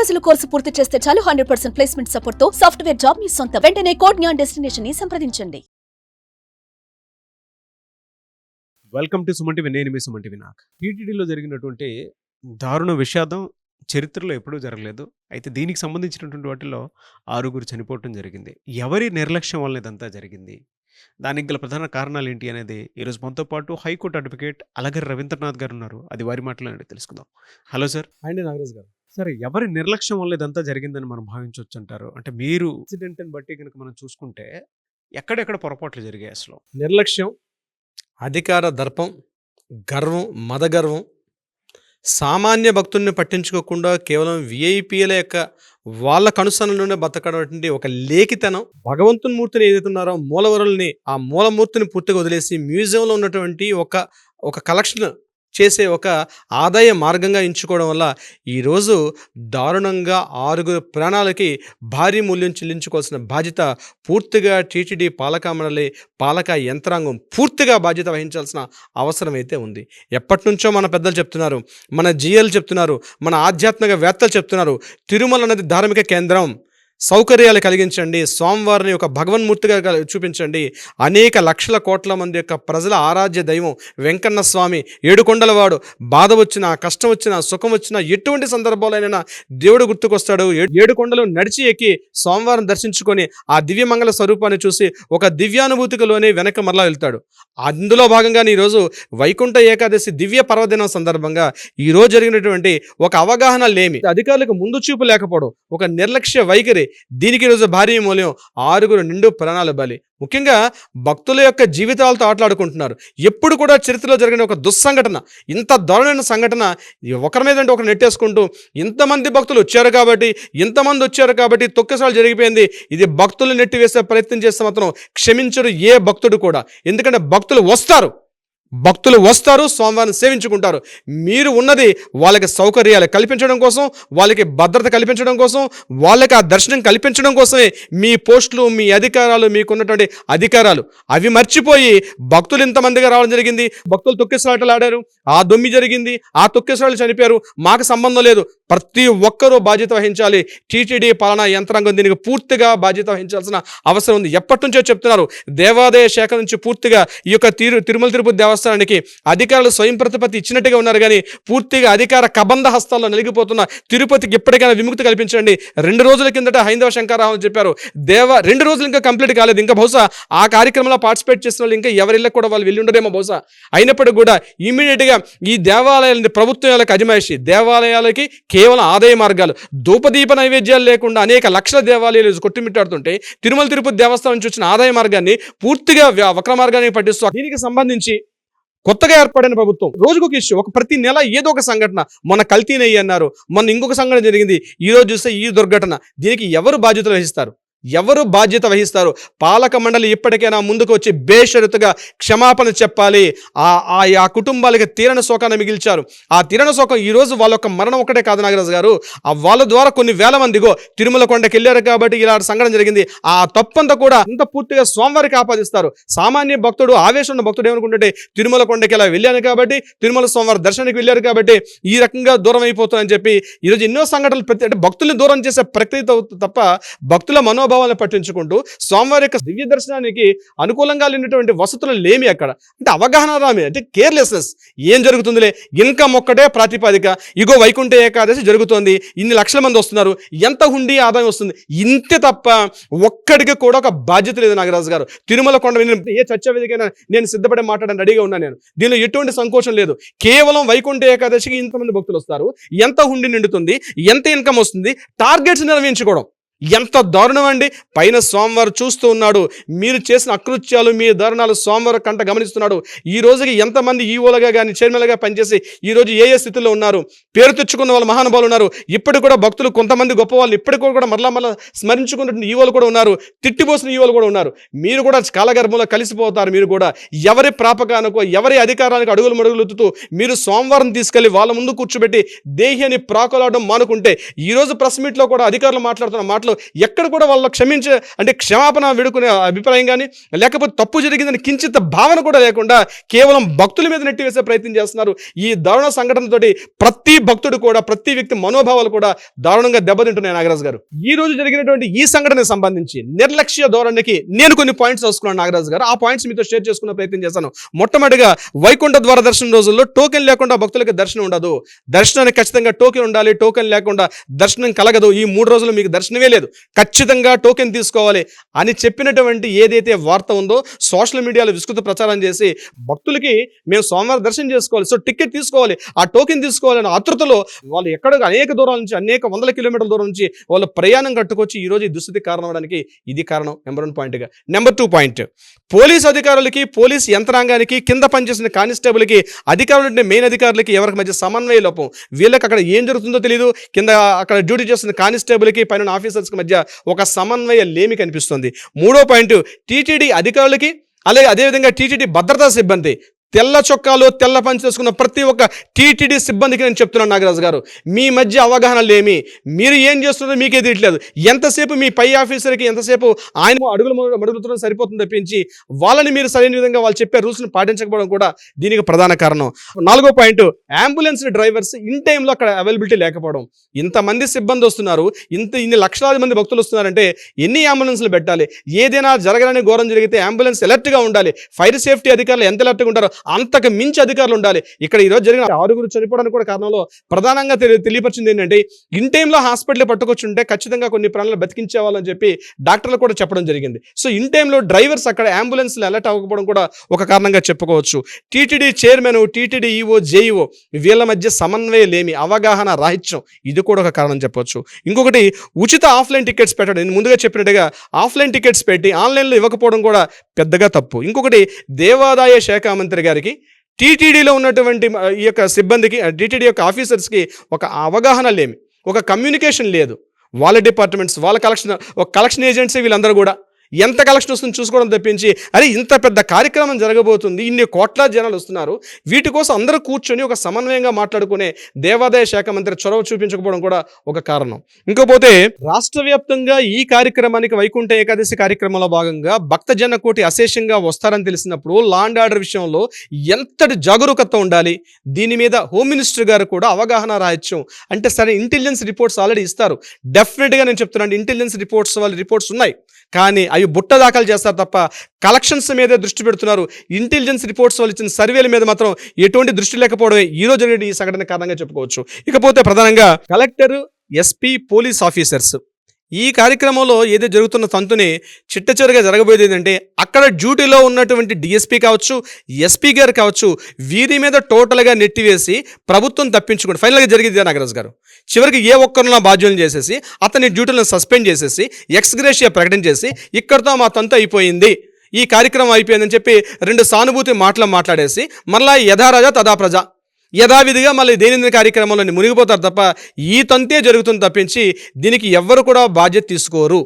రోజుల కోర్సు పూర్తి చేస్తే చాలు 100% ప్లేస్మెంట్ సపోర్ట్ తో సాఫ్ట్వేర్ జాబ్ మీ సొంత. వెంటనే కోడ్ జ్ఞాన్ డెస్టినేషన్ ని సంప్రదించండి. Welcome to Suman TV. నేను మీ సుమన్ టీవీ. నాకు టీటీడీలో జరిగినటువంటి దారుణ విషాదం చరిత్రలో ఎప్పుడూ జరగలేదు. అయితే దీనికి సంబంధించినటువంటి వాటిలో 6 చనిపోవటం జరిగింది. ఎవరి నిర్లక్ష్యం వల్ల ఇదంతా జరిగింది, దానికి గల ప్రధాన కారణాలు ఏంటి అనేది ఈరోజు మనతో పాటు హైకోర్టు అడ్వకేట్ అలగర్ రవీంద్రనాథ్ గారు ఉన్నారు. అది వారి మాటలోనే తెలుసుకుందాం. Hello sir. అండి నాగరాజ్ గారు. సరే, ఎవరి నిర్లక్ష్యం వల్ల ఇదంతా జరిగిందని మనం భావించవచ్చు అంటారు? అంటే మీరు ఇన్సిడెంట్ని బట్టి కనుక మనం చూసుకుంటే ఎక్కడెక్కడ పొరపాట్లు జరిగాయి అసలు? నిర్లక్ష్యం, అధికార దర్పం, గర్వం, మదగర్వం, సామాన్య భక్తుల్ని పట్టించుకోకుండా కేవలం విఐపీల యొక్క వాళ్ళ కనుసనలోనే బతకటువంటి ఒక లేఖితనం, భగవంతుని మూర్తిని ఏదైతే ఉన్నారో మూలవరుల్ని, ఆ మూలమూర్తిని పూర్తిగా వదిలేసి మ్యూజియంలో ఉన్నటువంటి ఒక కలెక్షన్ చేసే ఒక ఆదాయ మార్గంగా ఎంచుకోవడం వల్ల ఈరోజు దారుణంగా 6 ప్రాణాలకి భారీ మూల్యం చెల్లించుకోవాల్సిన బాధ్యత పూర్తిగా టీటీడీ పాలక మండలి, పాలక యంత్రాంగం పూర్తిగా బాధ్యత వహించాల్సిన అవసరం అయితే ఉంది. ఎప్పటి నుంచో మన పెద్దలు చెప్తున్నారు, మన జిఎల్ చెప్తున్నారు, మన ఆధ్యాత్మిక వేత్తలు చెప్తున్నారు, తిరుమల అనేది ధార్మిక కేంద్రం, సౌకర్యాలు కలిగించండి, స్వామివారిని ఒక భగవన్మూర్తిగా చూపించండి. అనేక లక్షల కోట్ల మంది యొక్క ప్రజల ఆరాధ్య దైవం వెంకన్న స్వామి, ఏడుకొండలవాడు. బాధ వచ్చినా, కష్టం వచ్చినా, సుఖం వచ్చినా, ఎటువంటి సందర్భాలైనా దేవుడు గుర్తుకొస్తాడు. 7 కొండలు నడిచి ఎక్కి స్వామివారిని దర్శించుకొని ఆ దివ్యమంగళ స్వరూపాన్ని చూసి ఒక దివ్యానుభూతిలోనే వెనక మరలా వెళ్తాడు. అందులో భాగంగానే ఈరోజు వైకుంఠ ఏకాదశి దివ్య పర్వదినం సందర్భంగా ఈరోజు జరిగినటువంటి ఒక అవగాహన లేమి, అధికారులకు ముందు చూపు లేకపోవడం, ఒక నిర్లక్ష్య వైఖరి, దీనికి ఈరోజు భారీ మూల్యం 6 నిండు ప్రాణాలు బలి. ముఖ్యంగా భక్తుల యొక్క జీవితాలతో ఆటలాడుకుంటున్నారు. ఎప్పుడు కూడా చరిత్రలో జరిగిన ఒక దుస్సంఘటన, ఇంత దారుణమైన సంఘటన ఒకరి మీద ఒకరు నెట్టేసుకుంటూ ఇంతమంది భక్తులు వచ్చారు కాబట్టి తొక్కేసాలు జరిగిపోయింది. ఇది భక్తులు నెట్టివేసే ప్రయత్నం చేస్తే మాత్రం క్షమించరు ఏ భక్తుడు కూడా. ఎందుకంటే భక్తులు వస్తారు, స్వామివారిని సేవించుకుంటారు. మీరు ఉన్నది వాళ్ళకి సౌకర్యాలు కల్పించడం కోసం, వాళ్ళకి భద్రత కల్పించడం కోసం, వాళ్ళకి ఆ దర్శనం కల్పించడం కోసమే మీ పోస్టులు, మీ అధికారాలు, మీకున్నటువంటి అధికారాలు అవి మర్చిపోయి భక్తులు ఇంతమందిగా రావడం జరిగింది. భక్తులు తొక్కిసలాటలు ఆడారు, ఆ దొమ్మి జరిగింది, ఆ తొక్కిసలాటలు చనిపోయారు. మాకు సంబంధం లేదు. ప్రతి ఒక్కరూ బాధ్యత వహించాలి. టీటీడీ పాలనా యంత్రాంగం దీనికి పూర్తిగా బాధ్యత వహించాల్సిన అవసరం ఉంది. ఎప్పటి నుంచో చెప్తున్నారు. దేవాదాయ శాఖ నుంచి పూర్తిగా ఈ యొక్క తిరుమల తిరుపతి దేవస్థానానికి అధికారులు స్వయం ప్రతిపత్తి ఇచ్చినట్టుగా ఉన్నారు, కానీ పూర్తిగా అధికార కబంధ హస్తాల్లో నలిగిపోతున్న తిరుపతికి ఎప్పటికైనా విముక్తి కల్పించండి. 2 రోజుల కిందట హైందవ శంకరరావు చెప్పారు. 2 రోజులు ఇంకా కంప్లీట్ కాలేదు. ఇంకా బహుశా ఆ కార్యక్రమంలో పార్టిసిపేట్ చేసిన వాళ్ళు ఇంకా ఎవరిళ్ళకి కూడా వాళ్ళు వెళ్ళి ఉండరేమో బహుశా. అయినప్పటికీ కూడా ఇమీడియట్గా ఈ దేవాలయాలని ప్రభుత్వాలకు అజమాయిషి, దేవాలయాలకి కేవలం ఆదాయ మార్గాలు, ధూపదీప నైవేద్యాలు లేకుండా అనేక లక్షల దేవాలయాలు కొట్టుమిట్టాడుతుంటే తిరుమల తిరుపతి దేవస్థానం నుంచి వచ్చిన ఆదాయ మార్గాన్ని పూర్తిగా వక్ర మార్గాన్ని పట్టిస్తూ, దీనికి సంబంధించి కొత్తగా ఏర్పడిన ప్రభుత్వం రోజుకొక ఇష్యూ, ప్రతి నెల ఏదో ఒక సంఘటన. మొన్న కల్తీ నెయ్యి అన్నారు, మొన్న ఇంకొక సంఘటన జరిగింది, ఈరోజు చూస్తే ఈ దుర్ఘటన. దీనికి ఎవరు బాధ్యతలు వహిస్తారు? పాలక మండలి ఇప్పటికైనా ముందుకు వచ్చి బేషరతుగా క్షమాపణ చెప్పాలి. ఆ కుటుంబాలకి తీరని శోకాన్ని మిగిల్చారు. ఆ తీరని శోకం ఈరోజు వాళ్ళ యొక్క మరణం ఒకటే కాదు నాగరాజు గారు, వాళ్ళ ద్వారా కొన్ని వేల మందిగో తిరుమల కొండకి వెళ్ళారు కాబట్టి ఇలా సంఘటన జరిగింది. ఆ తప్పంతా కూడా అంత పూర్తిగా స్వామివారికి ఆపాదిస్తారు. సామాన్య భక్తుడు, ఆవేశం ఉన్న భక్తుడు ఏమనుకుంటే తిరుమల కొండకి ఇలా వెళ్ళాను కాబట్టి, తిరుమల స్వామివారి దర్శనానికి వెళ్ళారు కాబట్టి ఈ రకంగా దూరం అయిపోతుందని చెప్పి ఈరోజు ఎన్నో సంఘటనలు అంటే భక్తుల్ని దూరం చేసే ప్రక్రియ తప్ప భక్తుల మనోభావాలను పట్టించుకుంటూ స్వామివారి యొక్క దివ్య దర్శనానికి అనుకూలంగా లేనటువంటి వసతులు లేమి అక్కడ. అంటే అవగాహన రామి, అంటే కేర్లెస్నెస్. ఏం జరుగుతుందిలే, ఇన్కమ్ ఒక్కటే ప్రాతిపదిక. ఇగో వైకుంఠ ఏకాదశి జరుగుతోంది, ఇన్ని లక్షల మంది వస్తున్నారు, ఎంత హుండీ ఆదాయం వస్తుంది, ఇంతే తప్ప ఒక్కడికి కూడా ఒక బాధ్యత లేదు నాగరాజు గారు. తిరుమల కొండ ఏ చర్చ వేదికైనా నేను సిద్ధపడే మాట్లాడడానికి రెడీగా ఉన్నాను. నేను దీనిలో ఎటువంటి సంకోచం లేదు. కేవలం వైకుంఠ ఏకాదశికి ఇంతమంది భక్తులు వస్తారు, ఎంత హుండీ నిండుతుంది, ఎంత ఇన్కమ్ వస్తుంది, టార్గెట్స్ నిర్వహించుకోవడం ఎంత దారుణం అండి. పైన స్వామివారు చూస్తూ ఉన్నాడు. మీరు చేసిన అకృత్యాలు, మీ దారుణాలు స్వామివారు కంట గమనిస్తున్నాడు. ఈ రోజుకి ఎంతమంది ఈవోలుగా కానీ చైర్మన్గా పనిచేసి ఈరోజు ఏ స్థితిలో ఉన్నారు, పేరు తెచ్చుకున్న వాళ్ళు మహానుభావులు ఉన్నారు. ఇప్పటికి కూడా భక్తులు కొంతమంది గొప్ప వాళ్ళు ఇప్పటికి కూడా మరలా స్మరించుకున్నటువంటి ఈవోలు కూడా ఉన్నారు, తిట్టిపోసిన ఈవోలు కూడా ఉన్నారు. మీరు కూడా కాలగర్భంలో కలిసిపోతారు. మీరు కూడా ఎవరి ప్రాపకానికో, ఎవరి అధికారానికి అడుగులు మడుగులుతూ మీరు స్వామివారిని తీసుకెళ్లి వాళ్ళ ముందు కూర్చోబెట్టి దేహి అని ప్రాకులాడడం మానుకుంటే, ఈరోజు ప్రెస్ మీట్లో కూడా అధికారులు మాట్లాడుతున్న మాటలు మాటలు ఎక్కడ కూడా వాళ్ళు అంటే క్షమాపణ వేడుకునే అభిప్రాయం కానీ లేకపోతే తప్పు జరిగిందని కించిత భావన కూడా లేకుండా కేవలం భక్తుల మీద నెట్టివేసే ప్రయత్నం చేస్తున్నారు. ఈ దారుణ సంఘటనతోటి ప్రతి భక్తుడు కూడా, ప్రతి వ్యక్తి మనోభావాలు కూడా దారుణంగా దెబ్బతింటున్నాయి. నాగరాజు గారు, ఈ రోజు జరిగినటువంటి ఈ సంఘటనకు సంబంధించి నిర్లక్ష్య ధోరణికి నేను కొన్ని పాయింట్స్ రాసుకున్నాను. నాగరాజు గారు, ఆ పాయింట్స్ మీతో షేర్ చేసుకునే ప్రయత్నం చేశాను. మొట్టమొదటిగా వైకుంఠ ద్వార దర్శనం రోజుల్లో టోకెన్ లేకుండా భక్తులకు దర్శనం ఉండదు. దర్శనానికి ఖచ్చితంగా టోకెన్ ఉండాలి. టోకెన్ లేకుండా దర్శనం కలగదు. ఈ 3 రోజులు మీకు దర్శనమే లేదు, ఖచ్చితంగా టోకెన్ తీసుకోవాలి అని చెప్పినటువంటి ఏదైతే వార్త ఉందో సోషల్ మీడియాలో విస్తృత ప్రచారం చేసి భక్తులకి మేము సోమవారం దర్శనం చేసుకోవాలి, సో టికెట్ తీసుకోవాలి, ఆ టోకెన్ తీసుకోవాలని ఆతృతలో వాళ్ళు ఎక్కడ అనేక దూరాల నుంచి, అనేక వందల కిలోమీటర్ల దూరం నుంచి వాళ్ళు ప్రయాణం కట్టుకొచ్చి ఈ రోజు ఈ దుస్థితి కారణం అవడానికి ఇది కారణం. నెంబర్ 1 పాయింట్గా. నెంబర్ 2 పాయింట్, పోలీస్ అధికారులకి, పోలీస్ యంత్రాంగానికి, కింద పనిచేసిన కానిస్టేబుల్కి, అధికారులు మెయిన్ అధికారులకి ఎవరికి మధ్య సమన్వయ లోపం. వీళ్ళకి అక్కడ ఏం జరుగుతుందో తెలియదు, కింద అక్కడ డ్యూటీ చేస్తున్న కానిస్టేబుల్కి, పైన ఆఫీసర్స్కి మధ్య ఒక సమన్వయ లేమి కనిపిస్తుంది. 3వ పాయింట్, టీటీడీ అధికారులకి అలాగే అదేవిధంగా టీటీడీ భద్రతా సిబ్బంది, తెల్ల చొక్కాలు, తెల్ల పంచి చేసుకున్న ప్రతి ఒక్క టీటీడీ సిబ్బందికి నేను చెప్తున్నాను నాగరాజు గారు, మీ మధ్య అవగాహన లేమి, మీరు ఏం చేస్తున్నారో మీకే తెలియట్లేదు. ఎంతసేపు మీ పై ఆఫీసర్కి ఎంతసేపు ఆయన అడుగులతో సరిపోతుంది తప్పించి వాళ్ళని మీరు సరైన విధంగా వాళ్ళు చెప్పే రూల్స్ని పాటించకపోవడం కూడా దీనికి ప్రధాన కారణం. 4వ పాయింట్, అంబులెన్స్ డ్రైవర్స్ ఇన్ టైంలో అక్కడ అవైలబిలిటీ లేకపోవడం. ఇంతమంది సిబ్బంది వస్తున్నారు, ఇన్ని లక్షలాది మంది భక్తులు వస్తున్నారంటే ఎన్ని అంబులెన్స్లు పెట్టాలి? ఏదైనా జరగడానికి ఘోరం జరిగితే అంబులెన్స్ అలర్ట్గా ఉండాలి. ఫైర్ సేఫ్టీ అధికారులు ఎంత అలర్ట్గా ఉంటారో అంతకు మించి అధికారులు ఉండాలి. ఇక్కడ ఈరోజు జరిగిన 6 చనిపోవడానికి కూడా కారణంలో ప్రధానంగా తెలియపరిచింది ఏంటంటే, ఇన్ టైంలో హాస్పిటల్ పట్టుకొచ్చుంటే ఖచ్చితంగా కొన్ని ప్రాణాలు బతికించేవాళ్ళని చెప్పి డాక్టర్లు కూడా చెప్పడం జరిగింది. సో ఇన్ టైంలో డ్రైవర్స్ అక్కడ అంబులెన్స్లు అలర్ట్ అవ్వకపోవడం కూడా ఒక కారణంగా చెప్పుకోవచ్చు. TTD chairman, TTD EO, JEO వీళ్ళ మధ్య సమన్వయ లేమి, అవగాహన రాహిత్యం, ఇది కూడా ఒక కారణం చెప్పవచ్చు. ఇంకొకటి, ఉచిత ఆఫ్లైన్ టికెట్స్ పెట్టడం. నేను ముందుగా చెప్పినట్టుగా ఆఫ్లైన్ టికెట్స్ పెట్టి ఆన్లైన్లో ఇవ్వకపోవడం కూడా పెద్దగా తప్పు. ఇంకొకటి, దేవాదాయ శాఖ మంత్రి గారికి, టీటీడీలో ఉన్నటువంటి ఈ యొక్క సిబ్బందికి, టీటీడీ యొక్క ఆఫీసర్స్కి ఒక అవగాహన లేమి, ఒక కమ్యూనికేషన్ లేదు. వాళ్ళ డిపార్ట్మెంట్స్, వాళ్ళ కలెక్షన్ ఏజెన్సీ వీళ్ళందరూ కూడా ఎంత కలెక్షన్ వస్తుందో చూసుకోవడం తప్పించి, అరే ఇంత పెద్ద కార్యక్రమం జరగబోతుంది, ఇన్ని కోట్ల జనాలు వస్తున్నారు, వీటి కోసం అందరూ కూర్చొని ఒక సమన్వయంగా మాట్లాడుకునే దేవాదాయ శాఖ మంత్రి చొరవ చూపించకపోవడం కూడా ఒక కారణం. ఇంకపోతే రాష్ట్ర వ్యాప్తంగా ఈ కార్యక్రమానికి వైకుంఠ ఏకాదశి కార్యక్రమంలో భాగంగా భక్తజన కోటి అశేషంగా వస్తారని తెలిసినప్పుడు లా అండ్ ఆర్డర్ విషయంలో ఎంతటి జాగరూకత ఉండాలి. దీని మీద హోమ్ మినిస్టర్ గారు కూడా అవగాహన రాహిత్యం. అంటే సరే, ఇంటెలిజెన్స్ రిపోర్ట్స్ ఆల్రెడీ ఇస్తారు, డెఫినెట్గా నేను చెప్తున్నాను, ఇంటెలిజెన్స్ రిపోర్ట్స్ వాళ్ళ రిపోర్ట్స్ ఉన్నాయి, కానీ అవి బుట్ట దాఖలు చేస్తారు తప్ప కలెక్షన్స్ మీదే దృష్టి పెడుతున్నారు. ఇంటెలిజెన్స్ రిపోర్ట్స్ వాళ్ళు ఇచ్చిన సర్వేల మీద మాత్రం ఎటువంటి దృష్టి లేకపోవడమే ఈ రోజు జరిగిన ఈ సంఘటన కారణంగా చెప్పుకోవచ్చు. ఇకపోతే ప్రధానంగా కలెక్టర్, ఎస్పీ, పోలీస్ ఆఫీసర్స్ ఈ కార్యక్రమంలో ఏదో జరుగుతున్న తంతుని చిట్టచివరిగా జరగబోయేది ఏంటంటే, అక్కడ డ్యూటీలో ఉన్నటువంటి డిఎస్పీ కావచ్చు, ఎస్పీ గారు కావచ్చు, వీరి మీద టోటల్గా నెట్టివేసి ప్రభుత్వం తప్పించుకోండి. ఫైనల్గా జరిగింది నాగరాజు గారు, చివరికి ఏ ఒక్కరినో బాధ్యులను చేసేసి అతని డ్యూటీలను సస్పెండ్ చేసేసి ఎక్స్గ్రేషియా ప్రకటన చేసి ఇక్కడితో మా తంతు అయిపోయింది, ఈ కార్యక్రమం అయిపోయిందని చెప్పి 2 సానుభూతి మాట్లాడేసి మరలా యథారాజా తథా ప్రజ యథావిధిగా మళ్ళీ దైనందిన కార్యక్రమంలో మునిగిపోతారు తప్ప ఈ తంతే జరుగుతుంది తప్పించి దీనికి ఎవ్వరు కూడా బాధ్యత తీసుకోరు.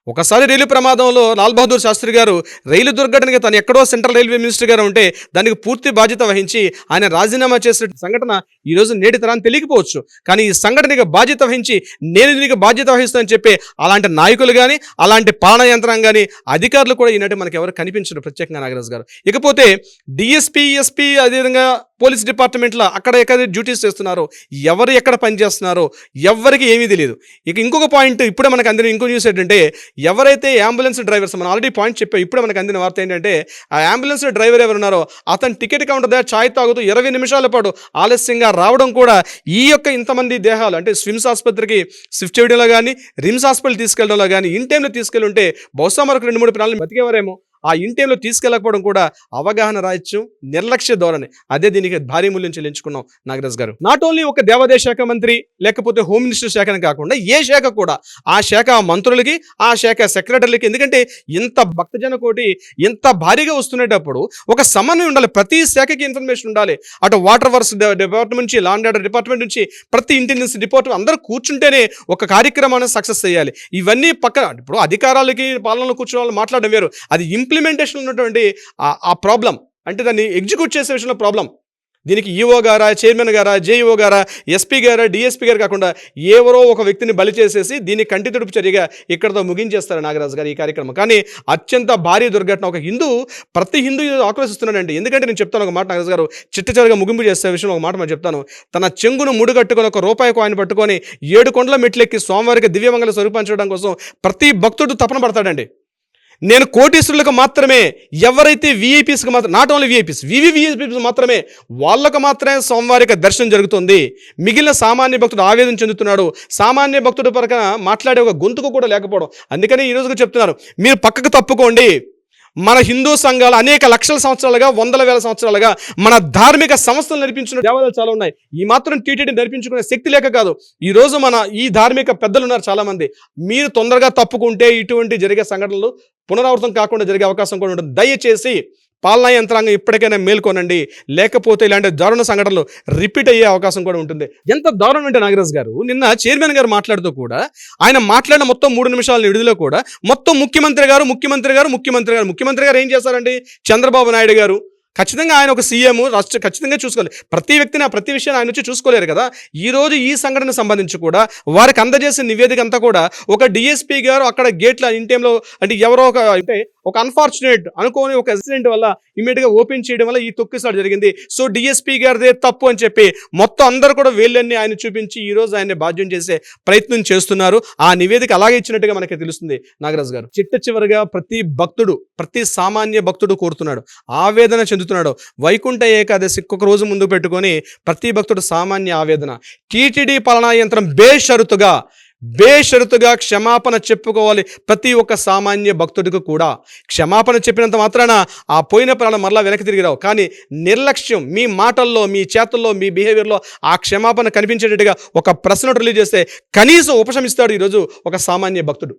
ఒకసారి రైలు ప్రమాదంలో లాల్ బహదూర్ శాస్త్రి గారు రైలు దుర్ఘటనకి తను ఎక్కడో సెంట్రల్ రైల్వే మినిస్టర్ గారు ఉంటే దానికి పూర్తి బాధ్యత వహించి ఆయన రాజీనామా చేసిన సంఘటన ఈరోజు నేటి తరాన్ని తెలియకపోవచ్చు, కానీ ఈ సంఘటనకి బాధ్యత వహించి నేను దీనికి బాధ్యత వహిస్తానని చెప్పి అలాంటి నాయకులు కానీ, అలాంటి పాలనా యంత్రం కానీ, అధికారులు కూడా ఈనాటి మనకి ఎవరు కనిపించరు ప్రత్యేకంగా నాగరాజు గారు. ఇకపోతే డిఎస్పీ, ఎస్పీ, అదేవిధంగా పోలీస్ డిపార్ట్మెంట్లో అక్కడ ఎక్కడ డ్యూటీస్ చేస్తున్నారో, ఎవరు ఎక్కడ పనిచేస్తున్నారో ఎవరికి ఏమీ తెలియదు. ఇక ఇంకొక పాయింట్, ఇప్పుడే మనకు అందిన ఇంకో న్యూస్ ఏంటంటే, ఎవరైతే అంబులెన్స్ డ్రైవర్స్, మనం ఆల్రెడీ పాయింట్ చెప్పాం, ఇప్పుడే మనకు అందిన వార్త ఏంటంటే, ఆ అంబులెన్స్ డ్రైవర్ ఎవరున్నారో అతను టికెట్ కౌంటర్ దగ్గర ఛాయ్ తాగుతూ 20 నిమిషాల పాటు ఆలస్యంగా రావడం కూడా ఈ యొక్క ఇంతమంది దేహాలు అంటే స్విమ్స్ ఆసుపత్రికి షిఫ్ట్ చేయడంలో కానీ, రిమ్స్ హాస్పిటల్ తీసుకెళ్లడంలో కానీ ఇన్ టైంలో తీసుకెళ్ళి ఉంటే బహుశా మరొక 2-3 ప్రాణాలు బతికేవారేమో. ఆ ఇంటైంలో తీసుకెళ్ళకపోవడం కూడా అవగాహన రాహిత్యం, నిర్లక్ష్య ధోరణి, అదే దీనికి భారీ మూల్యం చెల్లించుకున్నాం నాగరాజ్ గారు. నాట్ ఓన్లీ ఒక దేవాదాయ శాఖ మంత్రి లేకపోతే హోమ్ మినిస్టర్ శాఖని కాకుండా ఏ శాఖ కూడా ఆ శాఖ మంత్రులకి, ఆ శాఖ సెక్రటరీలకి, ఎందుకంటే ఇంత భక్తజన కోటి ఇంత భారీగా వస్తున్నప్పుడు ఒక సమన్వయం ఉండాలి, ప్రతి శాఖకి ఇన్ఫర్మేషన్ ఉండాలి. అటు వాటర్ వర్క్స్ డిపార్ట్మెంట్ నుంచి, లా అండ్ ఆర్డర్ డిపార్ట్మెంట్ నుంచి, ప్రతి ఇంటెలిజెన్స్ డిపార్ట్మెంట్ అందరూ కూర్చుంటేనే ఒక కార్యక్రమాన్ని సక్సెస్ చేయాలి. ఇవన్నీ పక్కన ఇప్పుడు అధికారాలకి పాలనలో కూర్చున్న వాళ్ళు మాట్లాడడం వేరు, అది ఇంప్లిమెంటేషన్ ఉన్నటువంటి ఆ ప్రాబ్లం, అంటే దాన్ని ఎగ్జిక్యూట్ చేసే విషయంలో ప్రాబ్లం. దీనికి ఈఓ గారా, చైర్మన్ గారా, జేఈఓ గారా, ఎస్పీ గారా, డిఎస్పీ గారు కాకుండా ఎవరో ఒక వ్యక్తిని బలి చేసేసి దీన్ని కంటి తుడుపు చర్యగా ఇక్కడతో ముగించేస్తారు నాగరాజు గారు ఈ కార్యక్రమం. కానీ అత్యంత భారీ దుర్ఘటన. ఒక ప్రతి హిందూ ఆక్రోశిస్తున్నాడండి. ఎందుకంటే నేను చెప్తాను ఒక మాట నాగరాజు గారు, చిట్టచివరిగా ముగింపు చేసే విషయంలో ఒక మాట మనం చెప్తాను. తన చెంగును ముడిగట్టుకొని ఒక రూపాయి కాయిన్ పట్టుకొని 7 కొండల మెట్లెక్కి స్వామివారికి దివ్యమంగళ స్వరూపించడం కోసం ప్రతి భక్తుడు తపన పడతాడండి. నేను కోటీశ్వరులకు మాత్రమే, ఎవరైతే విఐపీస్కి మాత్రం, నాట్ ఓన్లీ విఐపీస్, వివివిఐపీస్ మాత్రమే, వాళ్ళకు మాత్రమే స్వామివారికి దర్శనం జరుగుతుంది. మిగిలిన సామాన్య భక్తుడు ఆవేదన చెందుతున్నాడు. సామాన్య భక్తుడు పరక మాట్లాడే ఒక గొంతుకు కూడా లేకపోవడం. అందుకని ఈ రోజుగా చెప్తున్నారు, మీరు పక్కకు తప్పుకోండి. మన హిందూ సంఘాలు అనేక లక్షల సంవత్సరాలుగా, వందల వేల సంవత్సరాలుగా మన ధార్మిక సంస్థలు నడిపించిన దేవాలయాలు చాలా ఉన్నాయి. ఈ మాత్రం టీటీడీ నడిపించుకునే శక్తి లేక కాదు. ఈ రోజు మన ఈ ధార్మిక పెద్దలు ఉన్నారు చాలా మంది. మీరు తొందరగా తప్పుకుంటే ఇటువంటి జరిగే సంఘటనలు పునరావృతం కాకుండా జరిగే అవకాశం కూడా ఉంటుంది. దయచేసి పాలనా యంత్రాంగం ఇప్పటికైనా మేల్కొనండి, లేకపోతే ఇలాంటి దారుణ సంఘటనలు రిపీట్ అయ్యే అవకాశం కూడా ఉంటుంది. ఎంత దారుణం అంటే నాగరాజు గారు, నిన్న చైర్మన్ గారు మాట్లాడుతూ కూడా ఆయన మాట్లాడిన మొత్తం 3 నిమిషాల విడుదల కూడా మొత్తం ముఖ్యమంత్రి గారు ఏం చేశారండి? చంద్రబాబు నాయుడు గారు ఖచ్చితంగా ఆయన ఒక సీఎం, రాష్ట్ర ఖచ్చితంగా చూసుకోవాలి. ప్రతి వ్యక్తిని ప్రతి విషయాన్ని ఆయన వచ్చి చూసుకోలేరు కదా. ఈరోజు ఈ సంఘటన సంబంధించి కూడా వారికి అందజేసిన నివేదిక అంతా కూడా ఒక డిఎస్పీ గారు అక్కడ గేట్ల ఇంటైంలో, అంటే ఎవరో ఒక అన్ఫార్చునేట్ అనుకోని ఒక యాక్సిడెంట్ వల్ల ఇమీడియట్గా ఓపెన్ చేయడం వల్ల ఈ తొక్కిసలాట జరిగింది. సో డిఎస్పీ గారిదే తప్పు అని చెప్పి మొత్తం అందరూ కూడా వేళ్ళన్నీ ఆయన చూపించి ఈ రోజు ఆయన్ని బాధ్యం చేసే ప్రయత్నం చేస్తున్నారు. ఆ నివేదిక అలాగే ఇచ్చినట్టుగా మనకి తెలుస్తుంది నాగరాజు గారు. చివరిగా ప్రతి భక్తుడు, ప్రతి సామాన్య భక్తుడు కోరుతున్నాడు, ఆవేదన చెందుతున్నాడు. వైకుంఠ ఏకాదశి ఒక రోజు ముందు పెట్టుకొని ప్రతి భక్తుడు సామాన్య ఆవేదన. టీటీడీ పాలనా యంత్రం బేషరతుగా క్షమాపణ చెప్పుకోవాలి. ప్రతి ఒక్క సామాన్య భక్తుడికి కూడా క్షమాపణ చెప్పినంత మాత్రాన ఆ పోయిన ప్రాణం మరలా వెనక్కి తిరిగి రావు. కానీ నిర్లక్ష్యం, మీ మాటల్లో, మీ చేతుల్లో, మీ బిహేవియర్లో ఆ క్షమాపణ కనిపించేటట్టుగా ఒక ప్రశ్న రిలీజ్ చేస్తే కనీసం ఉపశమిస్తాడు ఈరోజు ఒక సామాన్య భక్తుడు.